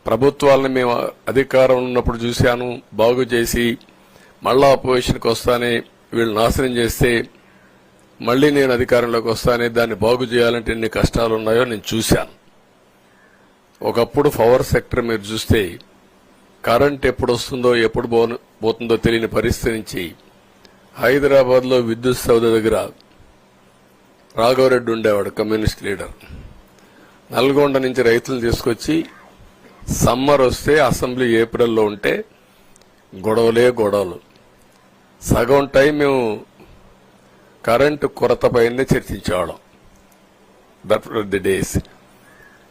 ప్రభుత్వాలను మేము అధికారం ఉన్నప్పుడు చూశాను, బాగు చేసి మళ్ళా అపోజిషన్కి వస్తానే వీళ్ళు నాశనం చేస్తే మళ్లీ నేను అధికారంలోకి వస్తానే దాన్ని బాగు చేయాలంటే ఎన్ని కష్టాలు ఉన్నాయో నేను చూశాను. ఒకప్పుడు పవర్ సెక్టర్ మీరు చూస్తే కరెంట్ ఎప్పుడు వస్తుందో ఎప్పుడు పోతుందో తెలియని పరిస్థితి నుంచి హైదరాబాద్ లో విద్యుత్ సౌధ దగ్గర రాఘవరెడ్డి ఉండేవాడు, కమ్యూనిస్ట్ లీడర్. నల్గొండ నుంచి రైతులు తీసుకొచ్చి సమ్మర్ వస్తే అసెంబ్లీ ఏప్రిల్లో ఉంటే గొడవలు సగం టైం మేము కరెంటు కొరత పైనే చర్చించేవాళ్ళం. That were the days.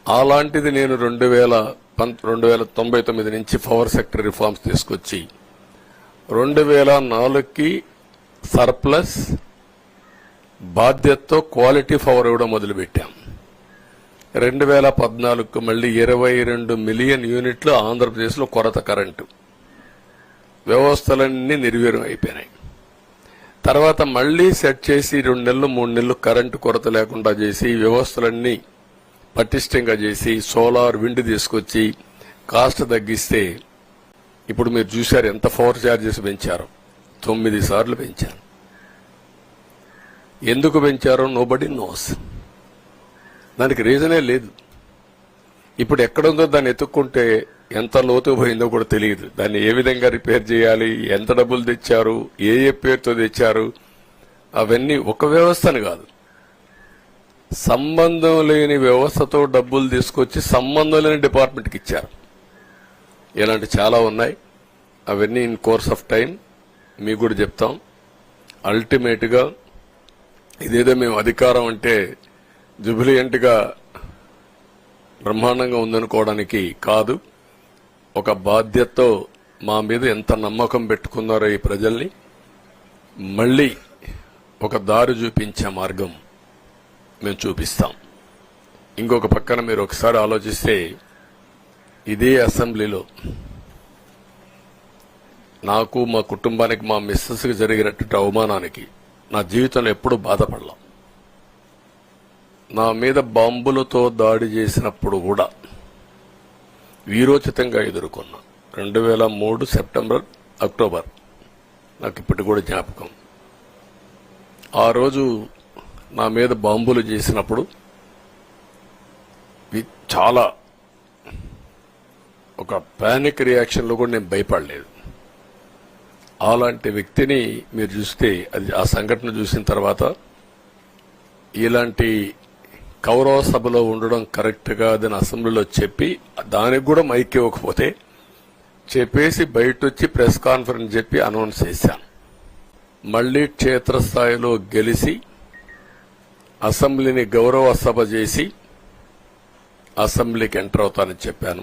అలాంటిది నేను 1999 నుంచి పవర్ సెక్టర్ రిఫార్మ్స్ తీసుకొచ్చి 2004కి సర్ప్లస్ బాధ్యతతో క్వాలిటీ పవర్ ఇవ్వడం మొదలుపెట్టాం. 2014కు మళ్లీ 22 మిలియన్ యూనిట్లు ఆంధ్రప్రదేశ్లో కొరత కరెంటు. వ్యవస్థలన్నీ నిర్వీర్యం అయిపోయినాయి. తర్వాత మళ్లీ సెట్ చేసి 2 నెలలు 3 నెలలు కరెంటు కొరత లేకుండా చేసి వ్యవస్థలన్నీ పటిష్టంగా చేసి సోలార్ విండ్ తీసుకొచ్చి కాస్ట్ తగ్గిస్తే ఇప్పుడు మీరు చూశారు ఎంత పవర్ ఛార్జెస్ పెంచారు. 9 సార్లు పెంచారు. ఎందుకు పెంచారో నోబడీ నోస్. దానికి రీజనే లేదు. ఇప్పుడు ఎక్కడుందో దాన్ని ఎత్తుక్కుంటే ఎంత లోతు పోయిందో కూడా తెలియదు. దాన్ని ఏ విధంగా రిపేర్ చేయాలి, ఎంత డబ్బులు తెచ్చారు, ఏ పేరుతో తెచ్చారు, అవన్నీ ఒక వ్యవస్థను కాదు, సంబంధం లేని వ్యవస్థతో డబ్బులు తీసుకొచ్చి సంబంధం లేని డిపార్ట్మెంట్కి ఇచ్చారు. ఇలాంటి చాలా ఉన్నాయి. అవన్నీ ఇన్ కోర్స్ ఆఫ్ టైం మీకు కూడా చెప్తాం. అల్టిమేట్ గా ఇదేదో మేము అధికారం అంటే జుబిలియంట్ గా బ్రహ్మాండంగా ఉందనుకోవడానికి కాదు. ఒక బాధ్యతతో మా మీద ఎంత నమ్మకం పెట్టుకున్నారో ఈ ప్రజల్ని మళ్లీ ఒక దారి చూపించే మార్గం మేము చూపిస్తాం. ఇంకొక పక్కన మీరు ఒకసారి ఆలోచిస్తే ఇదే అసెంబ్లీలో నాకు, మా కుటుంబానికి, మా మిస్సెస్కి జరిగినటువంటి అవమానానికి నా జీవితంలో ఎప్పుడూ బాధపడలా. నా మీద బాంబులతో దాడి చేసినప్పుడు కూడా వీరోచితంగా ఎదుర్కొన్నా. 2003 సెప్టెంబర్, అక్టోబర్ నాకు ఇప్పటికి కూడా జ్ఞాపకం. ఆ రోజు నా మీద బాంబులు చేసినప్పుడు చాలా ఒక పానిక్ రియాక్షన్ లో కూడా నేను భయపడలేదు. అలాంటి వ్యక్తిని మీరు చూస్తే అది ఆ సంఘటన చూసిన తర్వాత ఇలాంటి కౌరవ సభలో ఉండడం కరెక్ట్ కాదని అసెంబ్లీలో చెప్పి దానికి కూడా మైక్ ఇవ్వకపోతే చెప్పేసి బయట వచ్చి ప్రెస్ కాన్ఫరెన్స్ చెప్పి అనౌన్స్ చేశాను. మళ్లీ క్షేత్రస్థాయిలో గెలిచి అసెంబ్లీని గౌరవ సభ చేసి అసెంబ్లీకి ఎంటర్ అవుతానని చెప్పాను.